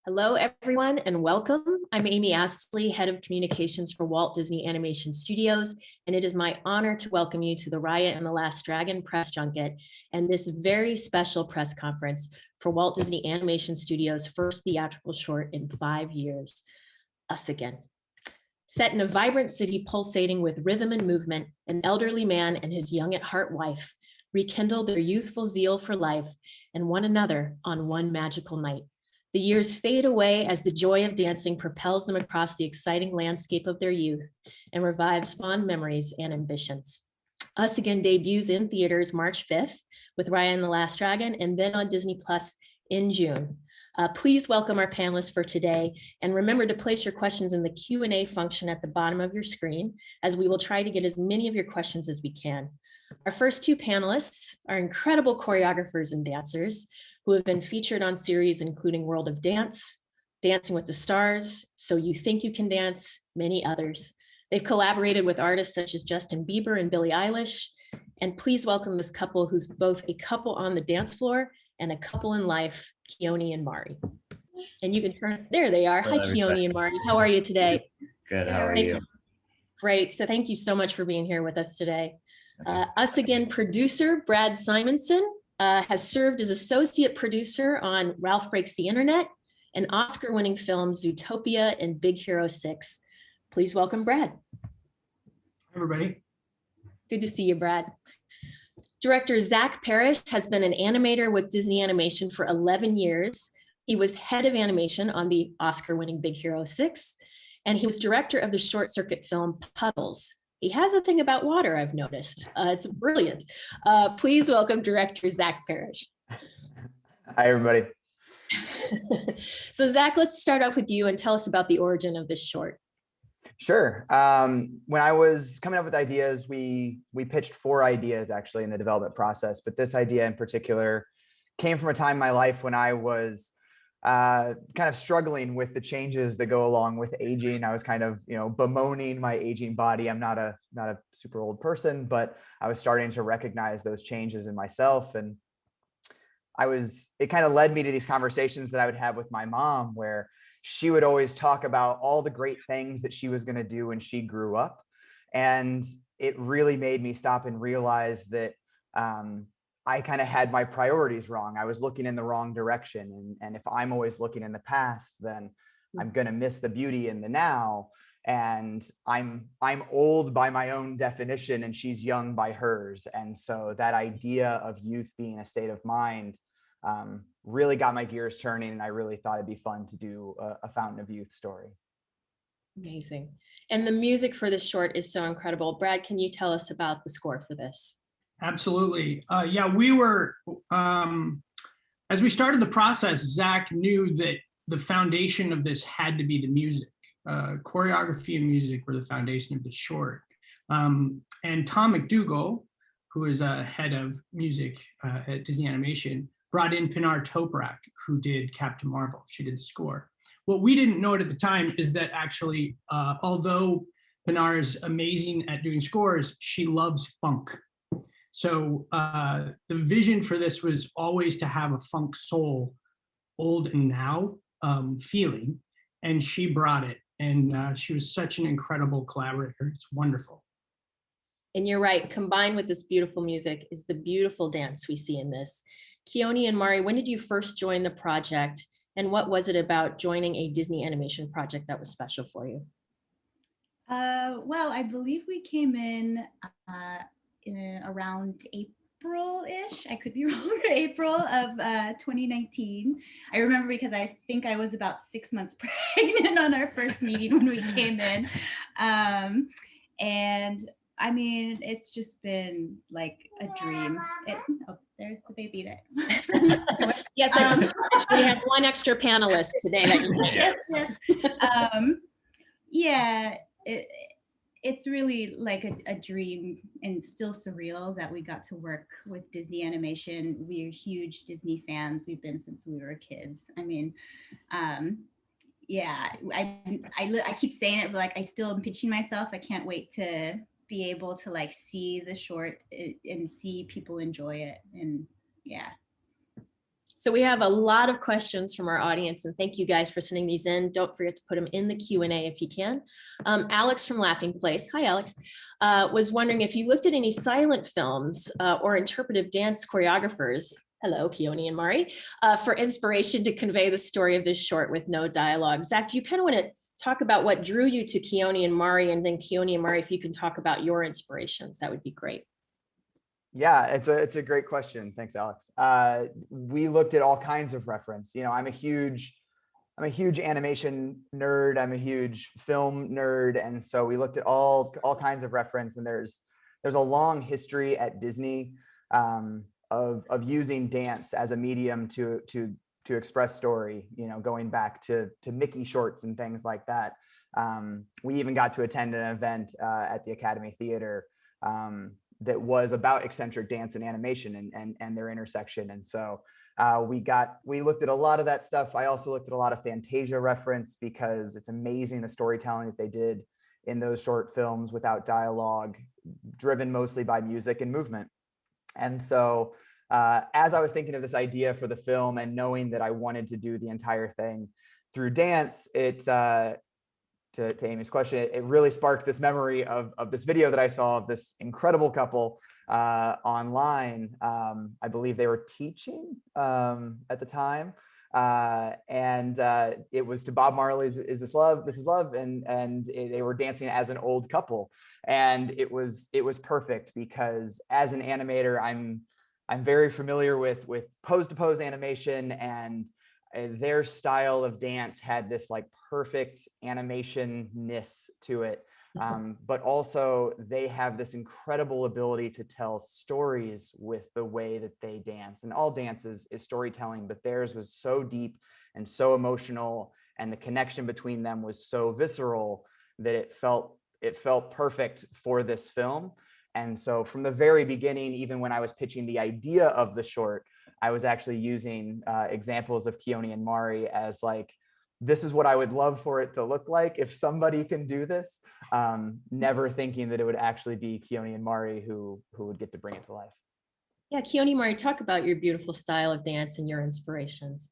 Hello, everyone, and welcome. I'm Amy Astley, Head of Communications for Walt Disney Animation Studios, and it is my honor to welcome you to the Raya and the Last Dragon press junket and this very special press conference for Walt Disney Animation Studios' first theatrical short in 5 years, Us Again. Set in a vibrant city pulsating with rhythm and movement, an elderly man and his young-at-heart wife rekindle their youthful zeal for life and one another on one magical night. The years fade away as the joy of dancing propels them across the exciting landscape of their youth and revives fond memories and ambitions. Us Again debuts in theaters March 5th with Raya and the Last Dragon, and then on Disney Plus in June. Please welcome our panelists for today, and remember to place your questions in the Q&A function at the bottom of your screen, as we will try to get as many of your questions as we can. Our first two panelists are incredible choreographers and dancers who have been featured on series including World of Dance, Dancing with the Stars, So You Think You Can Dance, many others. They've collaborated with artists such as Justin Bieber and Billie Eilish. And please welcome this couple who's both a couple on the dance floor and a couple in life, Keone and Mari. And you can turn, there they are. Hi, Keone and Mari. How are you today? Good, how are you? Great, so thank you so much for being here with us today. Us Again producer, Brad Simonson, has served as associate producer on Ralph Breaks the Internet and Oscar-winning films Zootopia and Big Hero 6. Please welcome Brad. Hi, everybody. Good to see you, Brad. Director Zach Parrish has been an animator with Disney Animation for 11 years. He was head of animation on the Oscar-winning Big Hero 6, and he was director of the short circuit film Puddles. He has a thing about water, I've noticed. It's brilliant. Please welcome director Zach Parrish. Hi, everybody. So Zach, let's start off with you and tell us about the origin of this short. Sure. When I was coming up with ideas, we pitched 4 ideas actually in the development process, but this idea in particular came from a time in my life when I was kind of struggling with the changes that go along with aging. I was kind of, bemoaning my aging body. I'm not a super old person, but I was starting to recognize those changes in myself. And it kind of led me to these conversations that I would have with my mom, where she would always talk about all the great things that she was going to do when she grew up. And it really made me stop and realize that I kind of had my priorities wrong. I was looking in the wrong direction. And if I'm always looking in the past, then I'm going to miss the beauty in the now. And I'm old by my own definition, and she's young by hers. And so that idea of youth being a state of mind really got my gears turning. And I really thought it'd be fun to do a Fountain of Youth story. Amazing. And the music for this short is so incredible. Brad, can you tell us about the score for this? Absolutely. Yeah, we were, as we started the process, Zach knew that the foundation of this had to be the music. Choreography and music were the foundation of the short. And Tom McDougall, who is a head of music at Disney Animation, brought in Pinar Toprak, who did Captain Marvel. She did the score. What we didn't know at the time is that actually, although Pinar is amazing at doing scores, she loves funk. So the vision for this was always to have a funk soul, old and now feeling, and she brought it. And she was such an incredible collaborator. It's wonderful. And you're right, combined with this beautiful music is the beautiful dance we see in this. Keone and Mari, when did you first join the project? And what was it about joining a Disney animation project that was special for you? Well, I believe we came in around April-ish. I could be wrong, April of 2019. I remember because I think I was about 6 months pregnant on our first meeting when we came in. And I mean, it's just been like a dream. Oh, there's the baby there. Yes, we have one extra panelist today. That you yeah, it's really like a dream, and still surreal that we got to work with Disney Animation. We are huge Disney fans. We've been since we were kids. I mean, yeah, I keep saying it, but like I still am pitching myself. I can't wait to be able to like see the short and see people enjoy it. And yeah. So we have a lot of questions from our audience, and thank you guys for sending these in. Don't forget to put them in the Q&A if you can. Alex from Laughing Place, hi Alex, was wondering if you looked at any silent films or interpretive dance choreographers, hello, Keone and Mari, for inspiration to convey the story of this short with no dialogue. Zach, do you kind of want to talk about what drew you to Keone and Mari, and then Keone and Mari, if you can talk about your inspirations, that would be great. Yeah, it's a great question. Thanks, Alex. We looked at all kinds of reference. You know, I'm a huge animation nerd. I'm a huge film nerd, and so we looked at all kinds of reference. And there's a long history at Disney of using dance as a medium to express story. You know, going back to Mickey shorts and things like that. We even got to attend an event at the Academy Theater that was about eccentric dance and animation and their intersection. And so we looked at a lot of that stuff. I also looked at a lot of Fantasia reference because it's amazing the storytelling that they did in those short films without dialogue, driven mostly by music and movement. And so as I was thinking of this idea for the film and knowing that I wanted to do the entire thing through dance, to Amy's question, it really sparked this memory of this video that I saw of this incredible couple online. I believe they were teaching at the time. And it was to Bob Marley's Is This Love? This Is Love. And they were dancing as an old couple. And it was perfect because as an animator, I'm very familiar with pose to pose animation, and their style of dance had this like perfect animation-ness to it. But also they have this incredible ability to tell stories with the way that they dance. And all dance is storytelling, but theirs was so deep and so emotional, and the connection between them was so visceral that it felt perfect for this film. And so from the very beginning, even when I was pitching the idea of the short, I was actually using examples of Keone and Mari as like, this is what I would love for it to look like if somebody can do this, never thinking that it would actually be Keone and Mari who would get to bring it to life. Yeah, Keone, Mari, talk about your beautiful style of dance and your inspirations.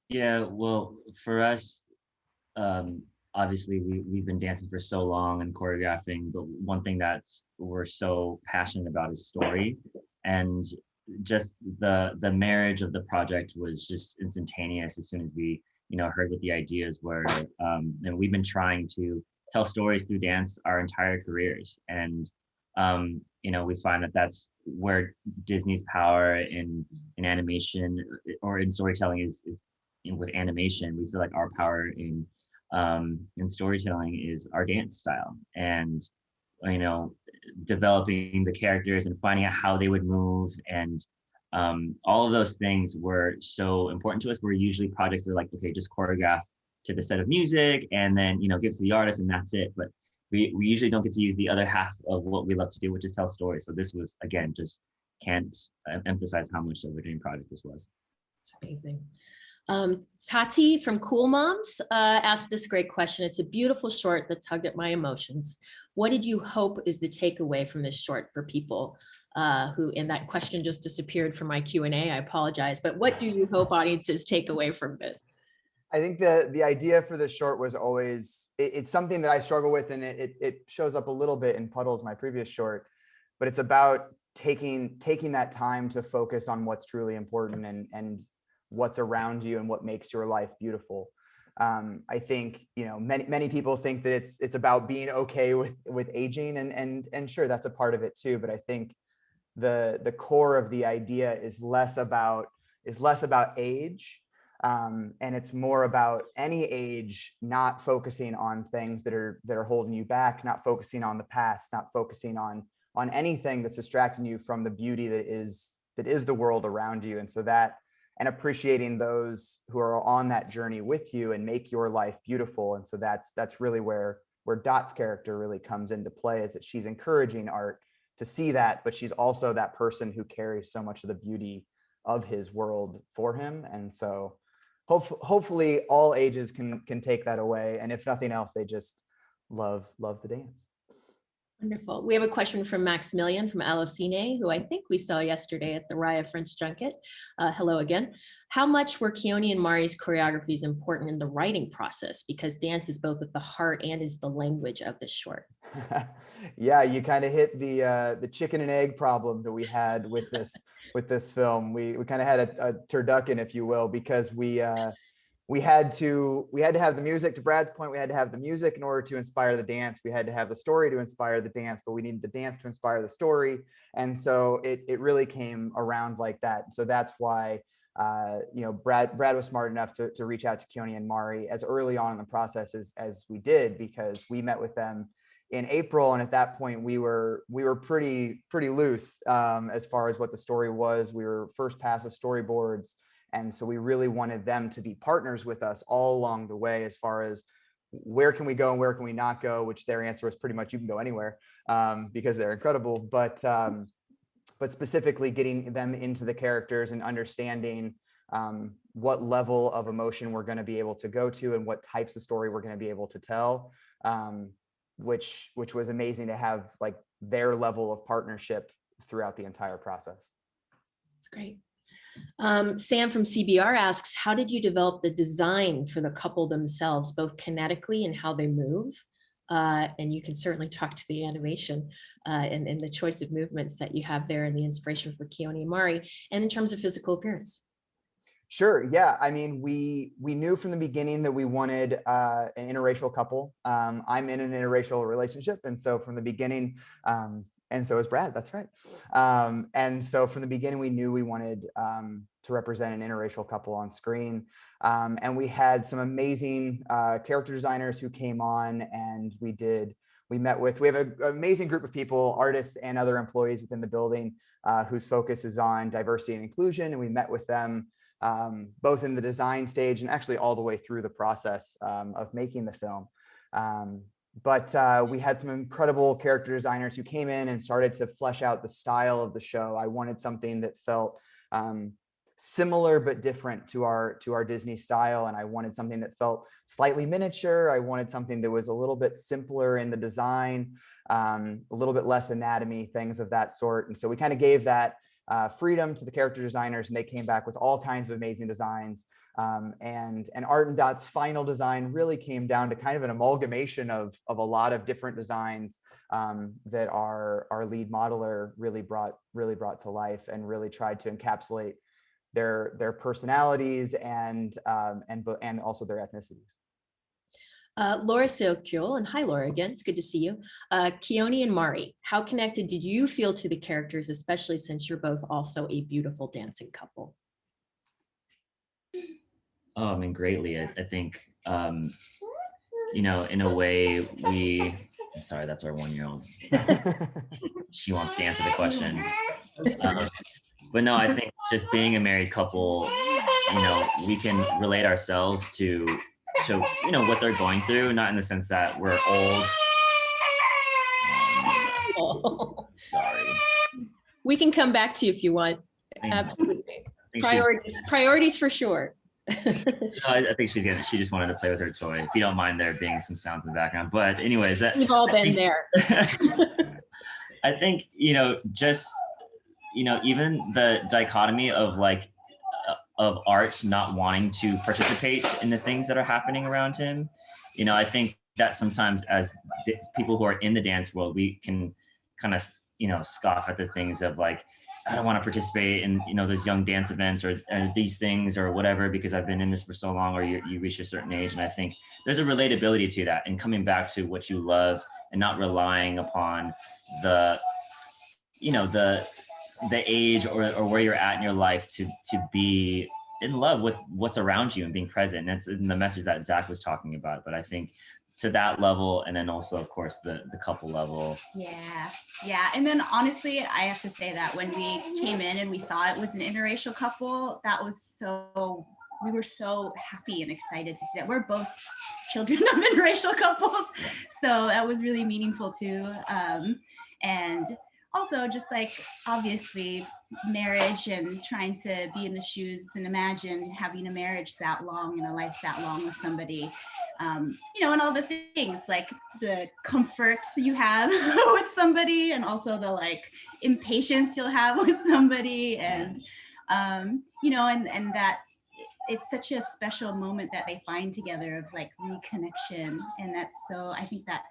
Yeah, well, for us, obviously we've been dancing for so long and choreographing, but one thing we're so passionate about is story. And just the marriage of the project was just instantaneous as soon as we heard what the ideas were. And we've been trying to tell stories through dance our entire careers, and we find that that's where Disney's power in animation or in storytelling is with animation. We feel like our power in storytelling is our dance style, and developing the characters and finding out how they would move, and all of those things were so important to us. We're usually projects that are like, okay, just choreograph to the set of music and then give it to the artist and that's it. But we usually don't get to use the other half of what we love to do, which is tell stories. So this was, again, just can't emphasize how much of a dream project this was. It's amazing. Tati from Cool Moms asked this great question. It's a beautiful short that tugged at my emotions. What did you hope is the takeaway from this short for people who, and that question just disappeared from my Q&A, I apologize, but what do you hope audiences take away from this? I think the idea for this short was always, it's something that I struggle with, and it shows up a little bit in Puddles, my previous short, but it's about taking that time to focus on what's truly important and what's around you and what makes your life beautiful. I think many people think that it's about being okay with aging, and sure, that's a part of it too. But I think the core of the idea is less about age, and it's more about any age not focusing on things that are holding you back, not focusing on the past, not focusing on anything that's distracting you from the beauty that is the world around you. And so and appreciating those who are on that journey with you and make your life beautiful. And so that's really where Dot's character really comes into play, is that she's encouraging Art to see that, but she's also that person who carries so much of the beauty of his world for him. And so hopefully all ages can take that away. And if nothing else, they just love the dance. Wonderful. We have a question from Maximilian from Allocine, who I think we saw yesterday at the Raya French Junket. Hello again. How much were Keone and Mari's choreographies important in the writing process? Because dance is both at the heart and is the language of this short. Yeah, you kind of hit the chicken and egg problem that we had with this film. We kind of had a turducken, if you will, because we had to have the music. To Brad's point, we had to have the music in order to inspire the dance. We had to have the story to inspire the dance, but we needed the dance to inspire the story. And so it really came around like that. So that's why Brad was smart enough to reach out to Keone and Mari as early on in the process as we did, because we met with them in April, and at that point we were pretty loose as far as what the story was. We were first pass of storyboards. And so we really wanted them to be partners with us all along the way, as far as where can we go and where can we not go, which their answer was pretty much you can go anywhere, because they're incredible. But specifically getting them into the characters and understanding what level of emotion we're going to be able to go to and what types of story we're going to be able to tell, which was amazing to have like their level of partnership throughout the entire process. That's great. Sam from CBR asks, how did you develop the design for the couple themselves, both kinetically and how they move? And you can certainly talk to the animation and the choice of movements that you have there and the inspiration for Keone and Mari, and in terms of physical appearance. Sure. Yeah. I mean, we knew from the beginning that we wanted an interracial couple. I'm in an interracial relationship. And so from the beginning, and so is Brad, that's right. And so from the beginning, we knew we wanted to represent an interracial couple on screen. And we had some amazing character designers who came on, and we have an amazing group of people, artists and other employees within the building whose focus is on diversity and inclusion. And we met with them both in the design stage and actually all the way through the process of making the film. But we had some incredible character designers who came in and started to flesh out the style of the show. I wanted something that felt similar but different to our Disney style, and I wanted something that felt slightly miniature. I wanted something that was a little bit simpler in the design, a little bit less anatomy, things of that sort. And so we kind of gave that freedom to the character designers, and they came back with all kinds of amazing designs. And Art and Dot's final design really came down to kind of an amalgamation of a lot of different designs that our lead modeler really brought to life, and really tried to encapsulate their personalities and also their ethnicities. Laura Silkiel, and hi Laura again, it's good to see you. Keone and Mari, how connected did you feel to the characters, especially since you're both also a beautiful dancing couple? Oh, I mean, greatly. I think, in a way I'm sorry, that's our 1-year-old. She wants to answer the question. But no, I think just being a married couple, we can relate ourselves to what they're going through, not in the sense that we're old. Sorry. We can come back to you if you want. Absolutely. Priorities for sure. No, I think she just wanted to play with her toy. If you don't mind there being some sounds in the background. But anyways, we've all been there. I think, even the dichotomy of of Art not wanting to participate in the things that are happening around him. I think that sometimes as people who are in the dance world, we can kind of, scoff at the things of I don't want to participate in, those young dance events or these things or whatever, because I've been in this for so long, or you reach a certain age. And I think there's a relatability to that, and coming back to what you love and not relying upon the age or where you're at in your life to be in love with what's around you and being present. And that's the message that Zach was talking about. But I think to that level, and then also, of course, the couple level. Yeah. And then honestly, I have to say that when we came in and we saw it was an interracial couple, we were so happy and excited to see that. We're both children of interracial couples. So that was really meaningful too. And also just like obviously marriage and trying to be in the shoes and imagine having a marriage that long and a life that long with somebody, and all the things like the comfort you have with somebody and also the like impatience you'll have with somebody and and that it's such a special moment that they find together of like reconnection. And that's so, I think that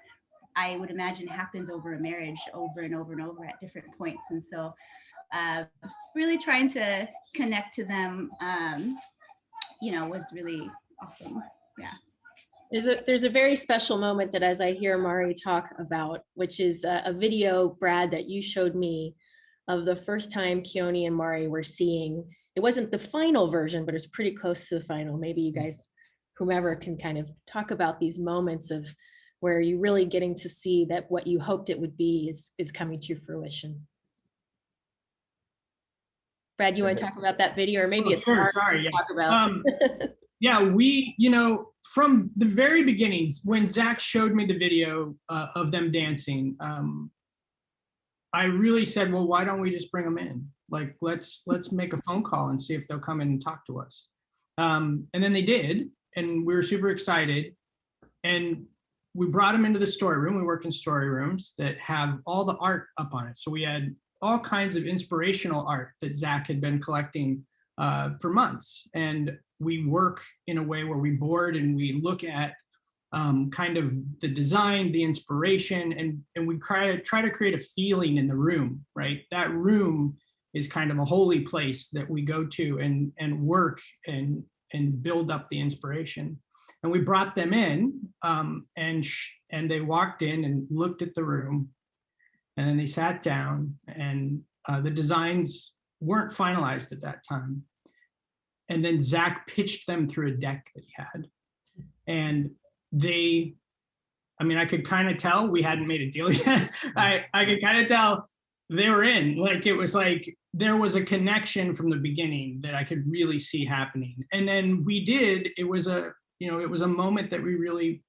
I would imagine happens over a marriage over and over and over at different points. And so really trying to connect to them, was really awesome. Yeah. There's a very special moment that as I hear Mari talk about, which is a video, Brad, that you showed me of the first time Keone and Mari were seeing. It wasn't the final version, but it's pretty close to the final. Maybe you guys, whomever, can kind of talk about these moments of where you're really getting to see that what you hoped it would be is coming to fruition. Brad, you want to talk about that video, or maybe it's sure. hard Sorry, to yeah. talk about. Yeah, we, from the very beginnings, when Zach showed me the video of them dancing, I really said, well, why don't we just bring them in? Like, let's make a phone call and see if they'll come in and talk to us. And then they did, and we were super excited. And we brought them into the story room. We work in story rooms that have all the art up on it. So we had all kinds of inspirational art that Zach had been collecting for months. And we work in a way where we board and we look at kind of the design, the inspiration, and we try to create a feeling in the room, right? That room is kind of a holy place that we go to and work and build up the inspiration. And we brought them in, and they walked in and looked at the room, and then they sat down, and the designs weren't finalized at that time. And then Zach pitched them through a deck that he had, and I could kind of tell we hadn't made a deal yet. I could kind of tell they were in. Like, it was like there was a connection from the beginning that I could really see happening. And then it was a moment that we really,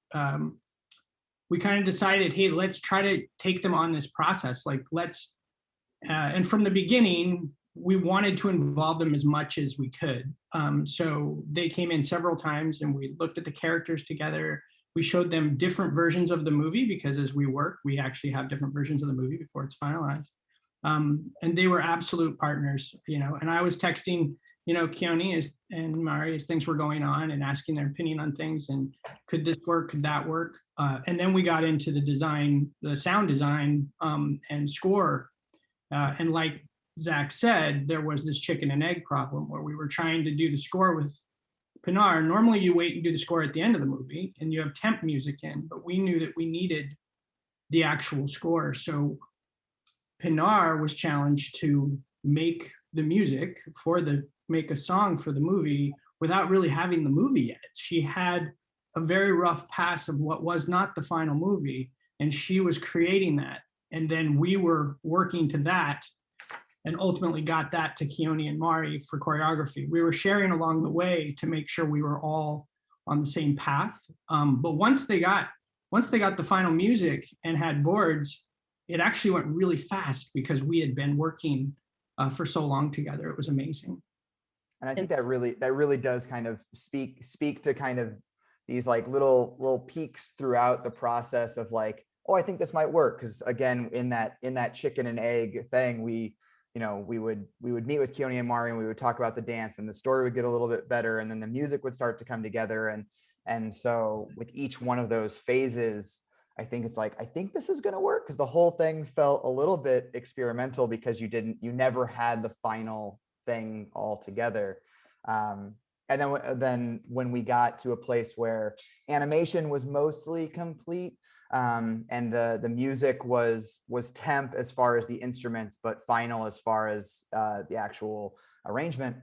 we kind of decided, hey, let's try to take them on this process. Like, and from the beginning, we wanted to involve them as much as we could. So they came in several times and we looked at the characters together. We showed them different versions of the movie because as we work, we actually have different versions of the movie before it's finalized. And they were absolute partners, and I was texting, Keone and Mari as things were going on and asking their opinion on things and could this work, could that work? And then we got into the design, the sound design and score. And like Zach said, there was this chicken and egg problem where we were trying to do the score with Pinar. Normally you wait and do the score at the end of the movie and you have temp music in, but we knew that we needed the actual score. So Pinar was challenged to make the music make a song for the movie without really having the movie yet. She had a very rough pass of what was not the final movie, and she was creating that. And then we were working to that and ultimately got that to Keone and Mari for choreography. We were sharing along the way to make sure we were all on the same path. But once they got the final music and had boards, it actually went really fast because we had been working for so long together. It was amazing. And I think that really does kind of speak to kind of these like little peaks throughout the process of like, oh, I think this might work. Because again, in that chicken and egg thing, we would meet with Keone and Mari and we would talk about the dance and the story would get a little bit better and then the music would start to come together. And so with each one of those phases, I think it's like, I think this is going to work, because the whole thing felt a little bit experimental because you never had the final thing all together. And then when we got to a place where animation was mostly complete, and the music was temp as far as the instruments, but final as far as the actual arrangement,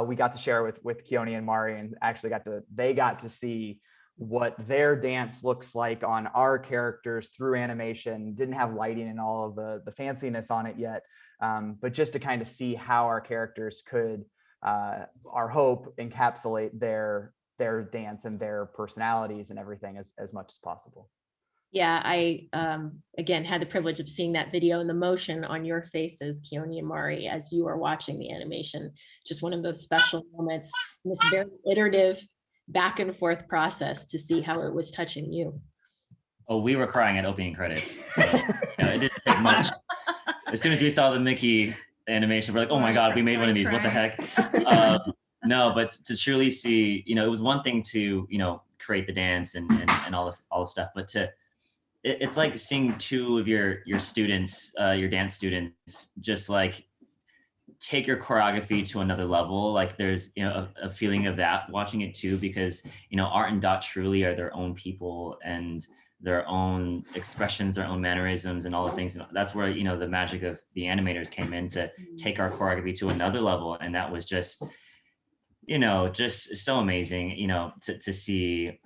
we got to share with Keone and Mari, and actually they got to see what their dance looks like on our characters through animation. Didn't have lighting and all of the fanciness on it yet, but just to kind of see how our characters could, our hope, encapsulate their dance and their personalities and everything as much as possible. Yeah, I again had the privilege of seeing that video, and the emotion on your faces, Keone and Mari, as you are watching the animation. Just one of those special moments in this very iterative back and forth process to see how it was touching you. Oh, we were crying at opening credits. So, it didn't take much. As soon as we saw the Mickey animation, we're like, oh my God, we made one of these. What the heck? No, but to truly see, it was one thing to, create the dance and all this stuff, but it's like seeing two of your students, your dance students, just like take your choreography to another level. Like there's, a feeling of that watching it too, because, Art and Dot truly are their own people and their own expressions, their own mannerisms and all the things. And that's where, the magic of the animators came in to take our choreography to another level. And that was just, just so amazing, to see,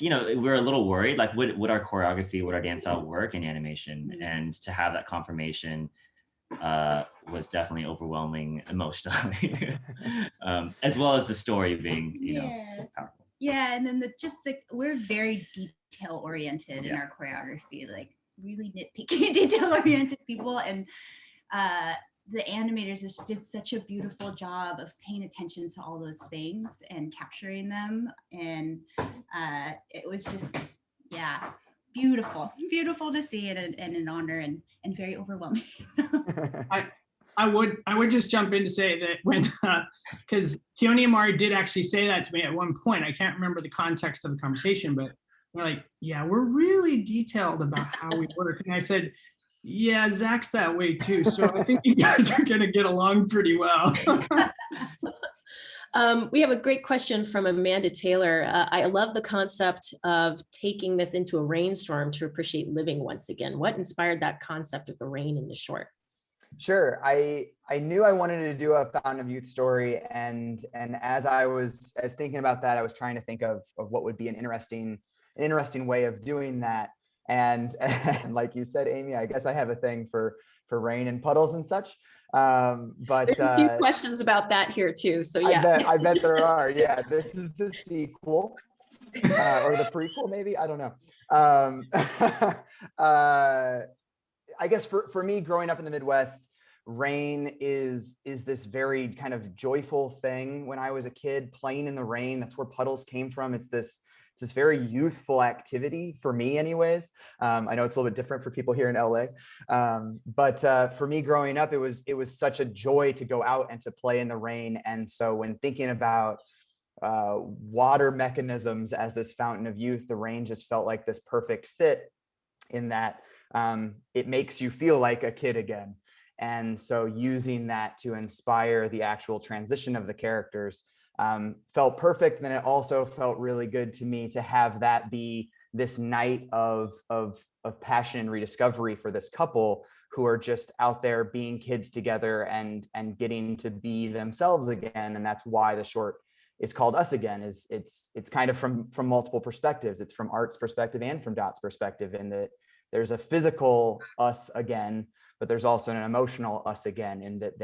we were a little worried, like would our choreography, would our dance style work in animation? And to have that confirmation was definitely overwhelming emotionally, as well as the story being, powerful. Yeah, and then we're very detail oriented in our choreography, like really nitpicky, detail oriented people, and the animators just did such a beautiful job of paying attention to all those things and capturing them, and it was just beautiful to see, and an honor, and very overwhelming. I would just jump in to say that when, because Keone and Mari did actually say that to me at one point. I can't remember the context of the conversation, but they're like, yeah, we're really detailed about how we work. And I said, yeah, Zach's that way too. So I think you guys are going to get along pretty well. We have a great question from Amanda Taylor. I love the concept of taking this into a rainstorm to appreciate living once again. What inspired that concept of the rain in the short? Sure. I knew I wanted to do a Fountain of Youth story, and as I was thinking about that, I was trying to think of what would be an interesting way of doing that. And like you said, Amy, I guess I have a thing for rain and puddles and such. But there's a few questions about that here too. So yeah, I bet there are. Yeah, this is the sequel or the prequel, maybe. I don't know. I guess for me, growing up in the Midwest, rain is this very kind of joyful thing. When I was a kid, playing in the rain, that's where puddles came from. It's this very youthful activity for me anyways. I know it's a little bit different for people here in LA. But for me growing up, it was such a joy to go out and to play in the rain. And so when thinking about water mechanisms as this fountain of youth, the rain just felt like this perfect fit in that it makes you feel like a kid again. And so using that to inspire the actual transition of the characters felt perfect. And then it also felt really good to me to have that be this night of passion and rediscovery for this couple who are just out there being kids together and getting to be themselves again. And that's why the short is called Us Again. It's kind of from multiple perspectives. It's from Art's perspective and from Dot's perspective, in that there's a physical us again, but there's also an emotional us again, in that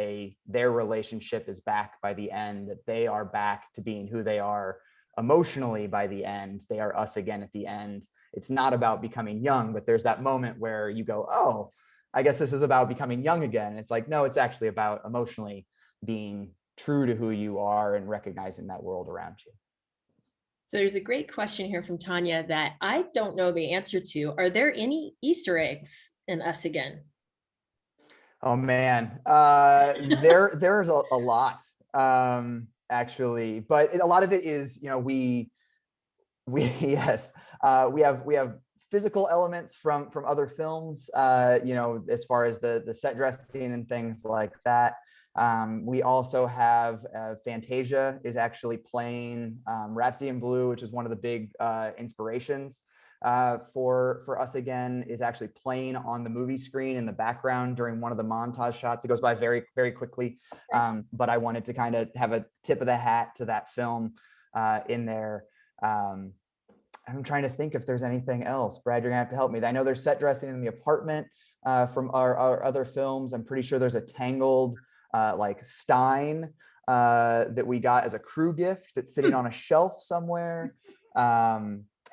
their relationship is back by the end, that they are back to being who they are emotionally by the end. They are us again at the end. It's not about becoming young, but there's that moment where you go, oh, I guess this is about becoming young again. It's like, no, it's actually about emotionally being true to who you are and recognizing that world around you. So there's a great question here from Tanya that I don't know the answer to. Are there any Easter eggs in Us Again? Oh man, there's a lot actually, but a lot of it is, we yes, we have physical elements from other films, as far as the set dressing and things like that. We also have Fantasia is actually playing Rhapsody in Blue, which is one of the big inspirations for Us Again, is actually playing on the movie screen in the background during one of the montage shots. It goes by very, very quickly, but I wanted to kind of have a tip of the hat to that film in there. I'm trying to think if there's anything else. Brad, you're gonna have to help me. I know there's set dressing in the apartment from our other films. I'm pretty sure there's a Tangled like Stein that we got as a crew gift that's sitting on a shelf somewhere.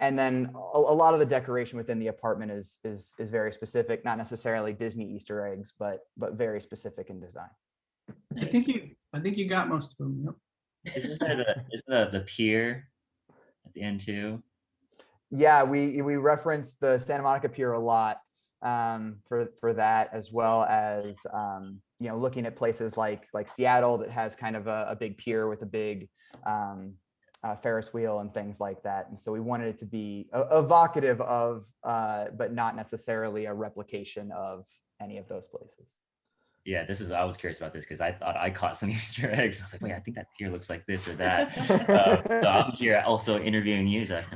and then a lot of the decoration within the apartment is very specific, not necessarily Disney Easter eggs, but very specific in design. I think you got most of them. Yep. Isn't the pier at the end too? Yeah, we reference the Santa Monica Pier a lot for that, as well as you know, looking at places like Seattle that has kind of a big pier with a big Ferris wheel and things like that. And so we wanted it to be evocative of, but not necessarily a replication of any of those places. Yeah, I was curious about this because I thought I caught some Easter eggs. I was like, wait, I think that pier looks like this or that. So I'm here also interviewing you, Zach.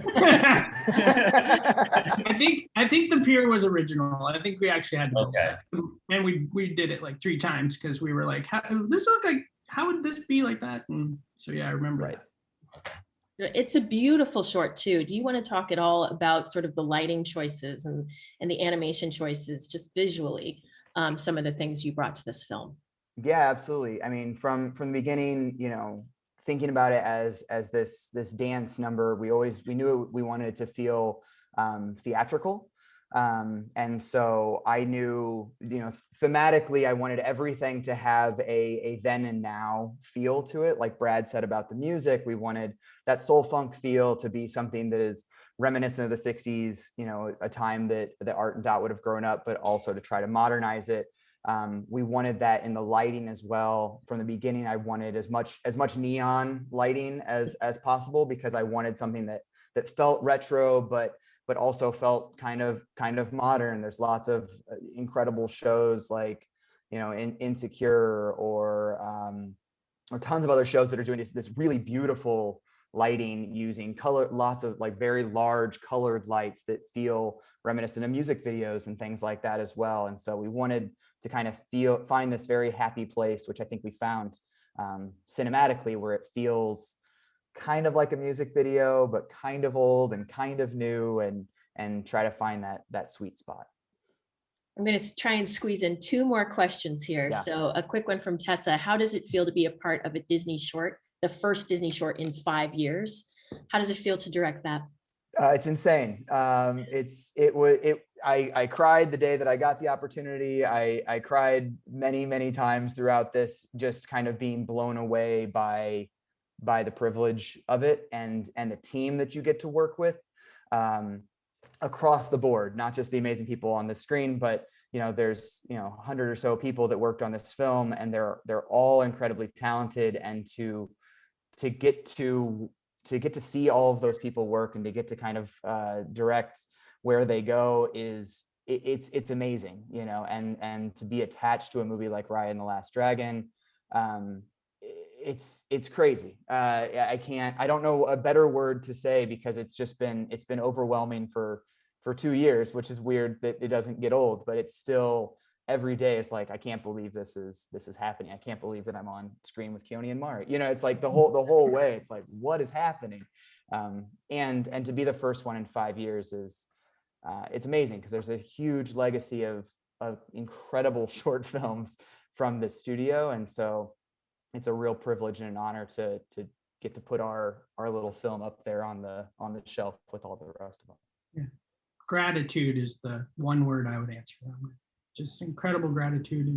I think the pier was original. I think we actually had to build Okay. that. And we did it like 3 times because we were like, this look like, how would this be like that? And so yeah, I remember Right. that. It's a beautiful short too. Do you want to talk at all about sort of the lighting choices and the animation choices, just visually, some of the things you brought to this film? Yeah, absolutely. I mean, from the beginning, you know, thinking about it as this dance number, we knew we wanted it to feel theatrical. And so I knew, you know, thematically, I wanted everything to have a then and now feel to it. Like Brad said about the music, we wanted that soul funk feel to be something that is reminiscent of the 60s, you know, a time that Art and Dot would have grown up, but also to try to modernize it. We wanted that in the lighting as well. From the beginning, I wanted as much neon lighting as possible, because I wanted something that felt retro, but also felt kind of modern. There's lots of incredible shows like, you know, Insecure or tons of other shows that are doing this really beautiful lighting using color, lots of like very large colored lights that feel reminiscent of music videos and things like that as well. And so we wanted to kind of find this very happy place, which I think we found cinematically, where it feels kind of like a music video, but kind of old and kind of new, and try to find that sweet spot. I'm going to try and squeeze in 2 more questions here. Yeah. So a quick one from Tessa. How does it feel to be a part of a Disney short, the first Disney short in 5 years? How does it feel to direct that? It's insane. I cried the day that I got the opportunity. I cried many times throughout this, just kind of being blown away by the privilege of it and the team that you get to work with across the board, not just the amazing people on the screen, but you know, there's 100 or so people that worked on this film, and they're all incredibly talented, and to get to see all of those people work and to get to kind of direct where they go it's amazing, you know, and to be attached to a movie like Raya and the Last Dragon, it's crazy. I don't know a better word to say, because it's been overwhelming for 2 years, which is weird that it doesn't get old, but it's still every day. It's like, I can't believe this is happening. I can't believe that I'm on screen with Keone and Mari. You know, it's like the whole way. It's like, what is happening? And to be the first one in 5 years is it's amazing, because there's a huge legacy of incredible short films from the studio, and so it's a real privilege and an honor to get to put our little film up there on the shelf with all the rest of them. Yeah. Gratitude is the one word I would answer that with. Just incredible gratitude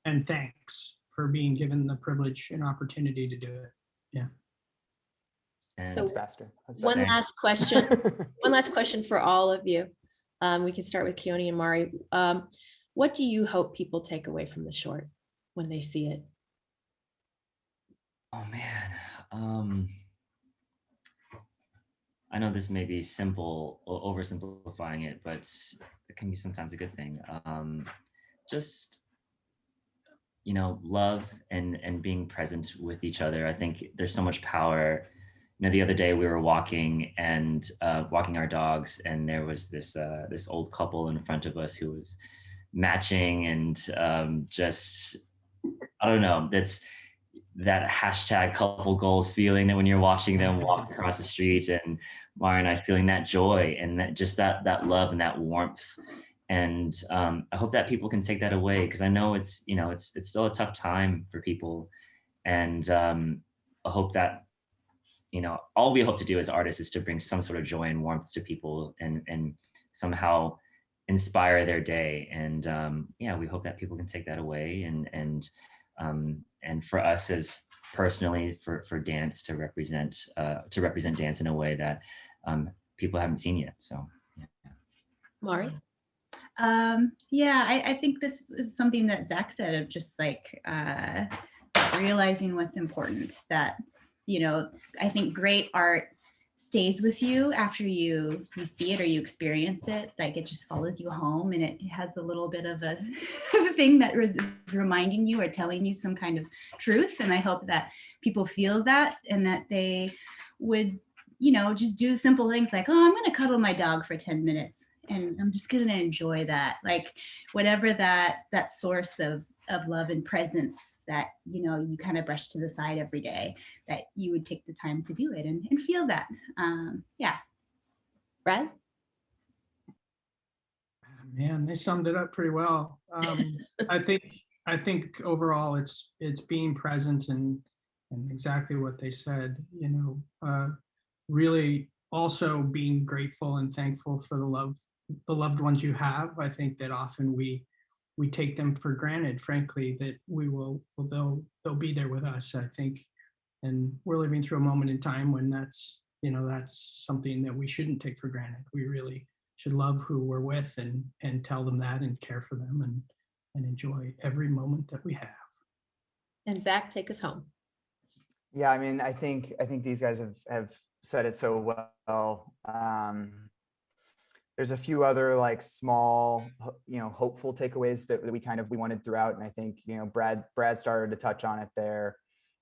and thanks for being given the privilege and opportunity to do it. Yeah. And So That's faster. one last question for all of you. We can start with Keone and Mari. What do you hope people take away from the short when they see it? oh man, I know this may be simple, oversimplifying it, but it can be sometimes a good thing. Just, you know, love and being present with each other. I think there's so much power. You know, the other day we were walking our dogs, and there was this old couple in front of us who was matching, and just, I don't know, that's that hashtag couple goals feeling, that when you're watching them walk across the street, and Mara and I feeling that joy and that love and that warmth. And I hope that people can take that away, because I know it's still a tough time for people. And I hope that you know, all we hope to do as artists is to bring some sort of joy and warmth to people and somehow inspire their day. And yeah, we hope that people can take that away and for us as personally for dance to represent dance in a way that people haven't seen yet. So yeah. Mari? Yeah, I think this is something that Zach said of just like realizing what's important, that, you know, I think great art stays with you after you see it or you experience it. Like it just follows you home, and it has a little bit of a thing that is reminding you or telling you some kind of truth. And I hope that people feel that, and that they would, you know, just do simple things like, oh, I'm going to cuddle my dog for 10 minutes. And I'm just going to enjoy that. Like whatever that source of love and presence that, you know, you kind of brush to the side every day, that you would take the time to do it and feel that. Yeah. Brad? Man, they summed it up pretty well. I think overall it's being present and exactly what they said, you know, really also being grateful and thankful for the loved ones you have. I think that often we take them for granted, frankly, that they'll be there with us, I think. And we're living through a moment in time when that's, you know, that's something that we shouldn't take for granted. We really should love who we're with and tell them that and care for them and enjoy every moment that we have. And Zach, take us home. Yeah, I mean, I think these guys have said it so well. There's a few other like small, you know, hopeful takeaways that we wanted throughout, and I think, you know, Brad started to touch on it there.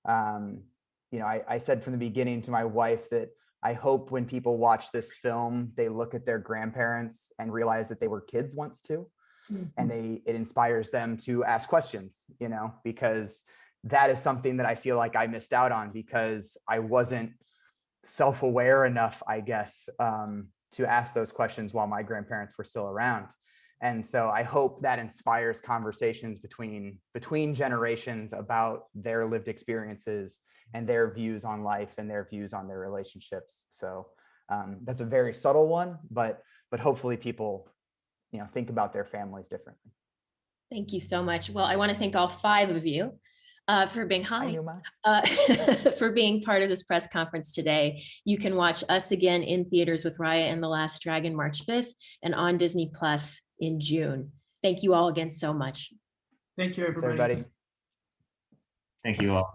You know, I said from the beginning to my wife that I hope when people watch this film, they look at their grandparents and realize that they were kids once too, and it inspires them to ask questions, you know, because that is something that I feel like I missed out on because I wasn't self-aware enough, I guess, to ask those questions while my grandparents were still around. And so I hope that inspires conversations between generations about their lived experiences and their views on life and their views on their relationships. So that's a very subtle one, but hopefully people, you know, think about their families differently. Thank you so much. Well, I want to thank all 5 of you for being for being part of this press conference today. You can watch us again in theaters with Raya and the Last Dragon March 5th and on Disney Plus in June. Thank you all again so much. Thank you, Thanks, everybody. Thank you all.